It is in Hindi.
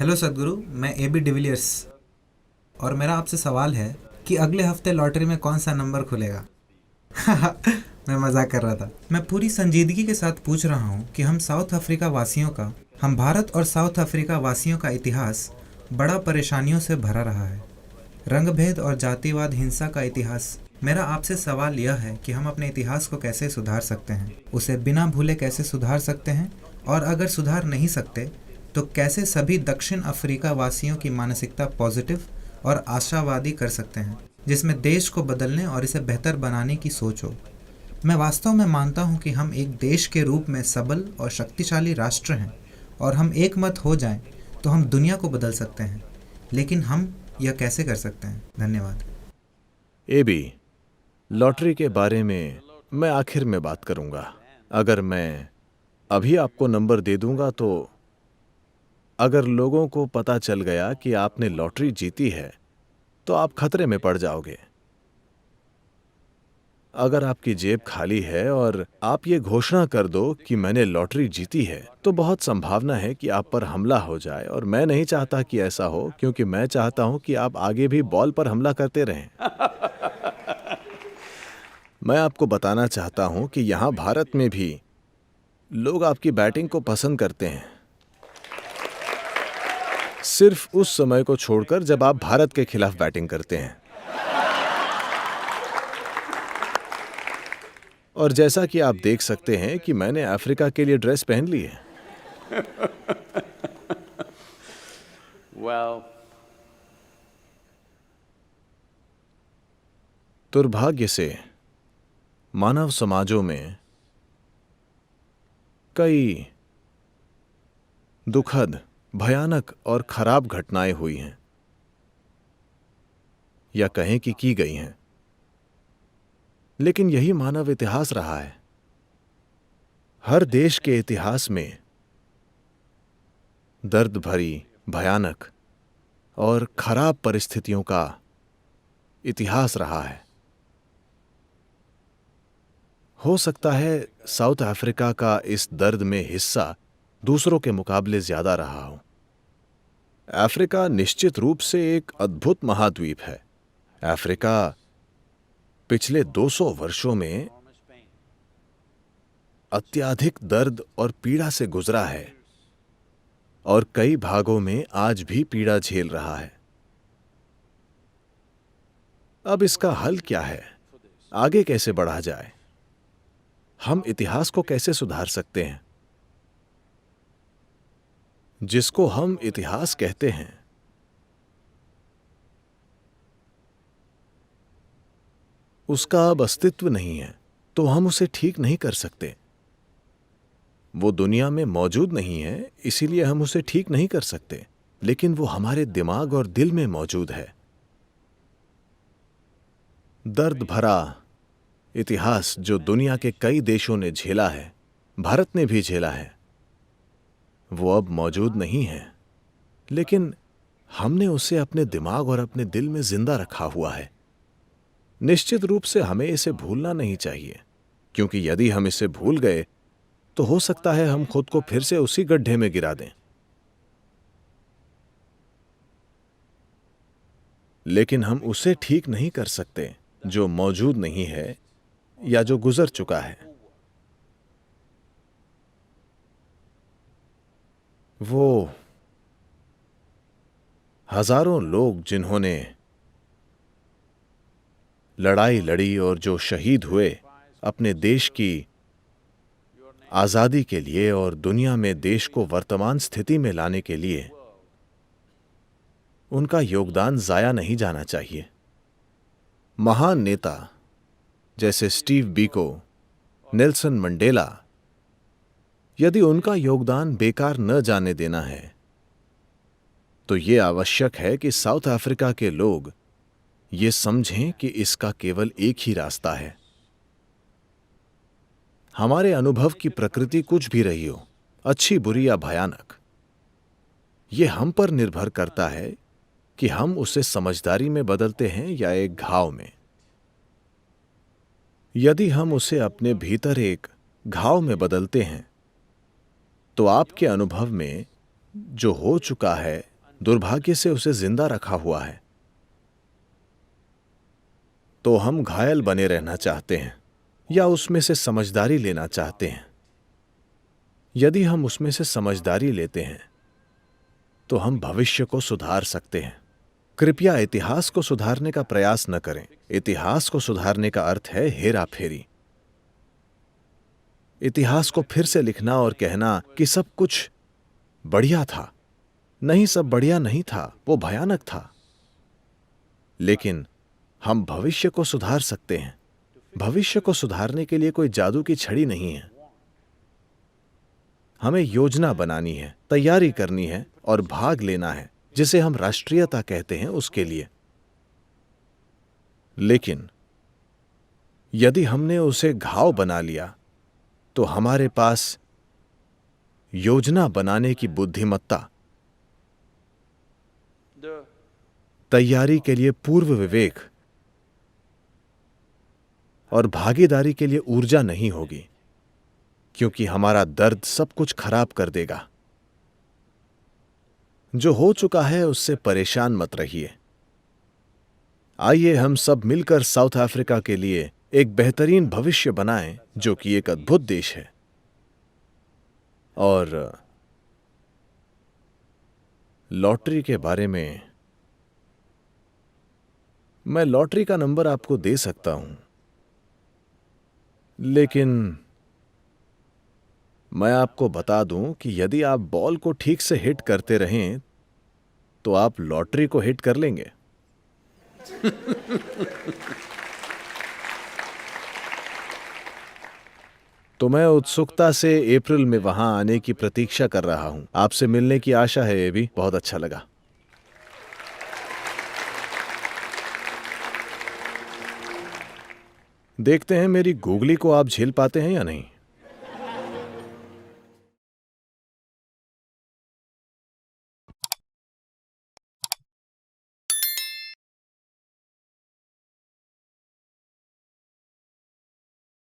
हेलो सदगुरु, मैं AB डिविलियर्स और मेरा आपसे सवाल है कि अगले हफ्ते लॉटरी में कौन सा नंबर खुलेगा। मैं मजाक कर रहा था। मैं पूरी संजीदगी के साथ पूछ रहा हूँ कि हम भारत और साउथ अफ्रीका वासियों का इतिहास बड़ा परेशानियों से भरा रहा है। रंगभेद और जातिवाद हिंसा का इतिहास। मेरा आपसे सवाल यह है कि हम अपने इतिहास को कैसे सुधार सकते हैं, उसे बिना भूले कैसे सुधार सकते हैं, और अगर सुधार नहीं सकते तो कैसे सभी दक्षिण अफ्रीका वासियों की मानसिकता पॉजिटिव और आशावादी कर सकते हैं, जिसमें देश को बदलने और इसे बेहतर बनाने की सोच हो। मैं वास्तव में मानता हूं कि हम एक देश के रूप में सबल और शक्तिशाली राष्ट्र हैं, और हम एक मत हो जाएं तो हम दुनिया को बदल सकते हैं। लेकिन हम यह कैसे कर सकते हैं? धन्यवाद। एबी, लॉटरी के बारे में मैं आखिर में बात करूंगा। अगर मैं अभी आपको नंबर दे दूंगा तो अगर लोगों को पता चल गया कि आपने लॉटरी जीती है तो आप खतरे में पड़ जाओगे। अगर आपकी जेब खाली है और आप ये घोषणा कर दो कि मैंने लॉटरी जीती है, तो बहुत संभावना है कि आप पर हमला हो जाए, और मैं नहीं चाहता कि ऐसा हो, क्योंकि मैं चाहता हूं कि आप आगे भी बॉल पर हमला करते रहें। मैं आपको बताना चाहता हूं कि यहां भारत में भी लोग आपकी बैटिंग को पसंद करते हैं, सिर्फ उस समय को छोड़कर जब आप भारत के खिलाफ बैटिंग करते हैं। और जैसा कि आप देख सकते हैं कि मैंने अफ्रीका के लिए ड्रेस पहन ली है। दुर्भाग्य से मानव समाजों में कई दुखद, भयानक और खराब घटनाएं हुई हैं, या कहें कि की गई हैं। लेकिन यही मानव इतिहास रहा है। हर देश के इतिहास में दर्द भरी, भयानक और खराब परिस्थितियों का इतिहास रहा है। हो सकता है साउथ अफ्रीका का इस दर्द में हिस्सा दूसरों के मुकाबले ज्यादा रहा हो। अफ्रीका निश्चित रूप से एक अद्भुत महाद्वीप है। अफ्रीका पिछले 200 वर्षों में अत्यधिक दर्द और पीड़ा से गुजरा है, और कई भागों में आज भी पीड़ा झेल रहा है। अब इसका हल क्या है? आगे कैसे बढ़ा जाए? हम इतिहास को कैसे सुधार सकते हैं? जिसको हम इतिहास कहते हैं, उसका अब अस्तित्व नहीं है, तो हम उसे ठीक नहीं कर सकते। वो दुनिया में मौजूद नहीं है, इसीलिए हम उसे ठीक नहीं कर सकते, लेकिन वो हमारे दिमाग और दिल में मौजूद है। दर्द भरा इतिहास जो दुनिया के कई देशों ने झेला है, भारत ने भी झेला है, वो अब मौजूद नहीं है, लेकिन हमने उसे अपने दिमाग और अपने दिल में जिंदा रखा हुआ है। निश्चित रूप से हमें इसे भूलना नहीं चाहिए, क्योंकि यदि हम इसे भूल गए तो हो सकता है हम खुद को फिर से उसी गड्ढे में गिरा दें। लेकिन हम उसे ठीक नहीं कर सकते जो मौजूद नहीं है या जो गुजर चुका है। वो हजारों लोग जिन्होंने लड़ाई लड़ी और जो शहीद हुए अपने देश की आजादी के लिए और दुनिया में देश को वर्तमान स्थिति में लाने के लिए, उनका योगदान जाया नहीं जाना चाहिए। महान नेता जैसे स्टीव बीको, नेल्सन मंडेला, यदि उनका योगदान बेकार न जाने देना है, तो यह आवश्यक है कि साउथ अफ्रीका के लोग ये समझें कि इसका केवल एक ही रास्ता है। हमारे अनुभव की प्रकृति कुछ भी रही हो, अच्छी, बुरी या भयानक, यह हम पर निर्भर करता है कि हम उसे समझदारी में बदलते हैं या एक घाव में। यदि हम उसे अपने भीतर एक घाव में बदलते हैं, तो आपके अनुभव में जो हो चुका है दुर्भाग्य से उसे जिंदा रखा हुआ है, तो हम घायल बने रहना चाहते हैं या उसमें से समझदारी लेना चाहते हैं। यदि हम उसमें से समझदारी लेते हैं तो हम भविष्य को सुधार सकते हैं। कृपया इतिहास को सुधारने का प्रयास न करें। इतिहास को सुधारने का अर्थ है हेरा फेरी। इतिहास को फिर से लिखना और कहना कि सब कुछ बढ़िया था। नहीं, सब बढ़िया नहीं था, वो भयानक था। लेकिन हम भविष्य को सुधार सकते हैं। भविष्य को सुधारने के लिए कोई जादू की छड़ी नहीं है। हमें योजना बनानी है, तैयारी करनी है और भाग लेना है, जिसे हम राष्ट्रीयता कहते हैं, उसके लिए। लेकिन यदि हमने उसे घाव बना लिया तो हमारे पास योजना बनाने की बुद्धिमत्ता, तैयारी के लिए पूर्व विवेक और भागीदारी के लिए ऊर्जा नहीं होगी, क्योंकि हमारा दर्द सब कुछ खराब कर देगा। जो हो चुका है उससे परेशान मत रहिए। आइए हम सब मिलकर साउथ अफ्रीका के लिए एक बेहतरीन भविष्य बनाएं, जो कि एक अद्भुत देश है। और लॉटरी के बारे में, मैं लॉटरी का नंबर आपको दे सकता हूं, लेकिन मैं आपको बता दूं कि यदि आप बॉल को ठीक से हिट करते रहें तो आप लॉटरी को हिट कर लेंगे। तो मैं उत्सुकता से अप्रैल में वहां आने की प्रतीक्षा कर रहा हूं। आपसे मिलने की आशा है। ये भी बहुत अच्छा लगा। देखते हैं मेरी गूगली को आप झेल पाते हैं या नहीं।